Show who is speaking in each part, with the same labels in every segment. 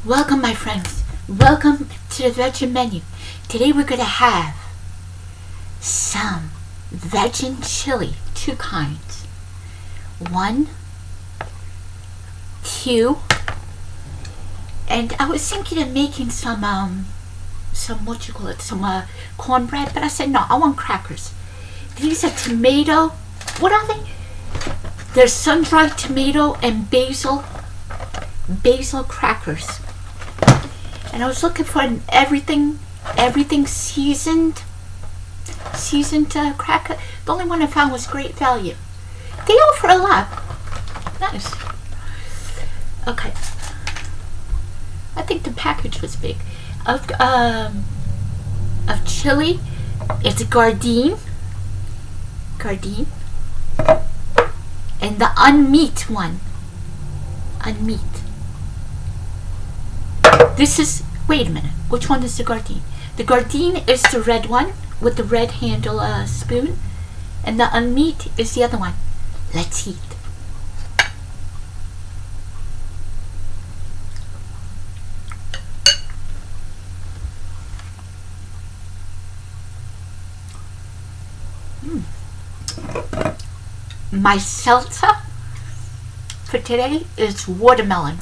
Speaker 1: Welcome, my friends. Welcome to the Veggie Menu. Today we're going to have some veggie chili, two kinds. One, two, and I was thinking of making some cornbread, but I said no, I want crackers. These are tomato. What are they? They're sun-dried tomato and basil crackers. And I was looking for everything seasoned cracker. The only one I found was Great Value. They offer a lot. Nice. Okay. I think the package was big. Of chili, it's Gardein. And the unmeat one. Unmeat. This is, wait a minute, which one is the Gardein? The Gardein is the red one with the red handle spoon, and the unmeat is the other one. Let's eat. My salsa for today is watermelon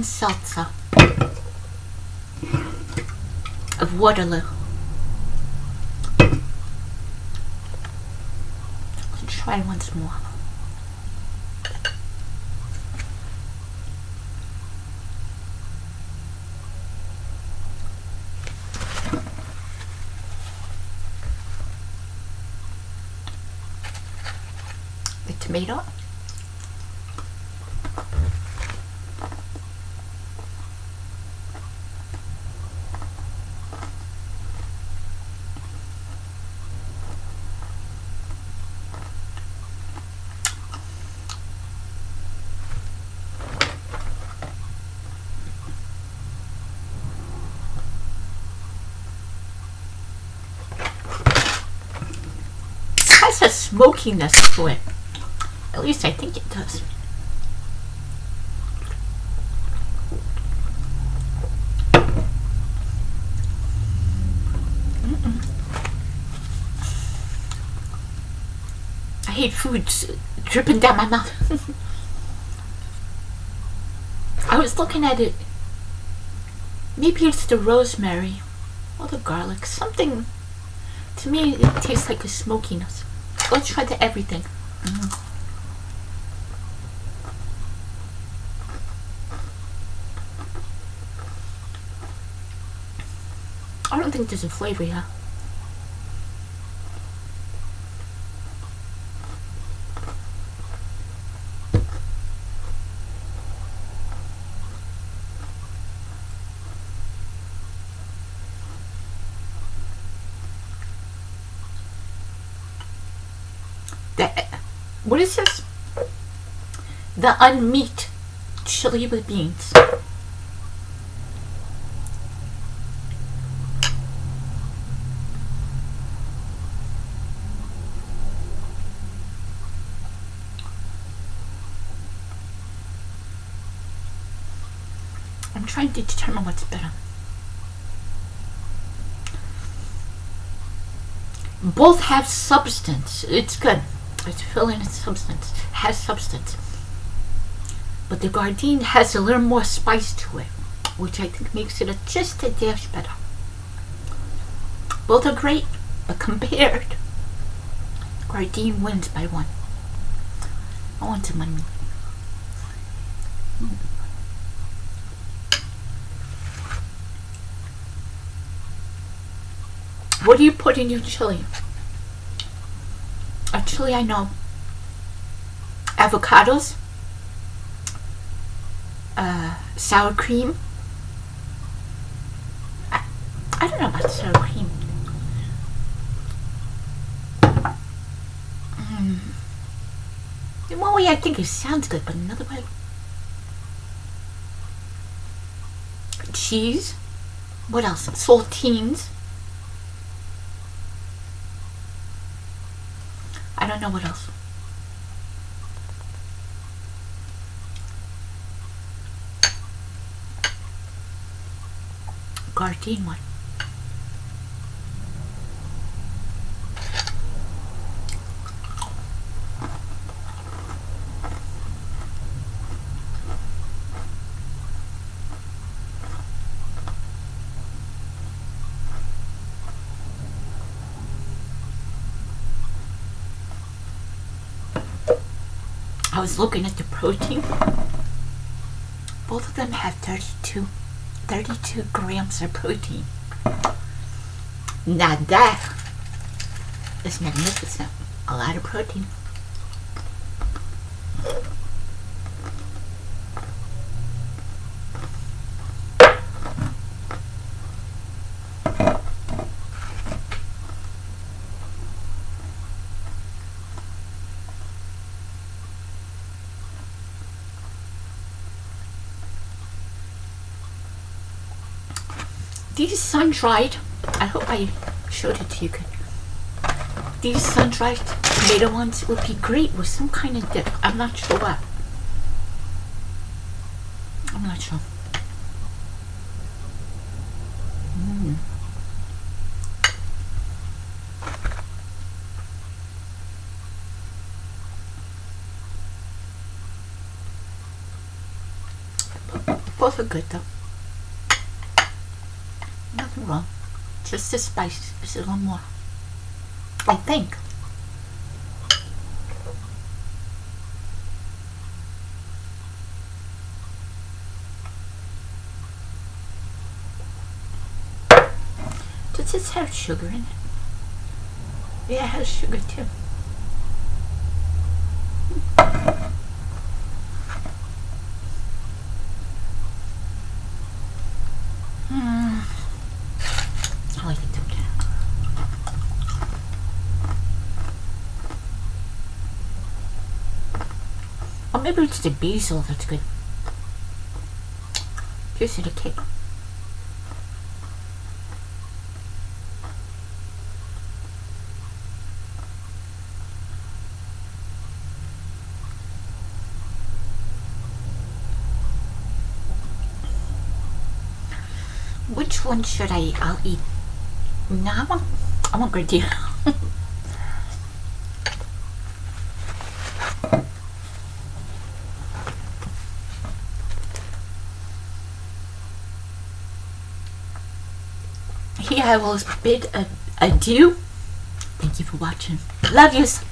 Speaker 1: salsa of Waterloo. Let's try once more. The tomato. Has a smokiness to it. At least I think it does. I hate food dripping down my mouth. I was looking at it. Maybe it's the rosemary or the garlic. Something, to me, it tastes like a smokiness. Let's try the everything. I don't think there's a flavor here. What is this? The unmeat chili with beans. I'm trying to determine what's better. Both have substance. It's good. It's filling its substance. Has substance. But the Gardein has a little more spice to it, which I think makes it just a dash better. Both are great, but compared, Gardein wins by one. I want some money. What do you put in your chili? A chili I know. Avocados. Sour cream. I don't know about sour cream. In one way I think it sounds good, but another way. Cheese. What else? Saltines. I don't know what else. Gardein one. I was looking at the protein. Both of them have 32 grams of protein. Now that is magnificent. A lot of protein. These sun-dried, I hope I showed it to you good. These sun-dried tomato ones would be great with some kind of dip. I'm not sure what. I'm not sure. Both are good though. Nothing wrong. Just the spice is a little more, I think. Does this have sugar in it? Yeah, it has sugar too. I like it too. Or maybe it's the basil that's good. Here's the cake. Which one should I'll eat? No, I want gradient. Here I will bid adieu. Thank you for watching. Love yous.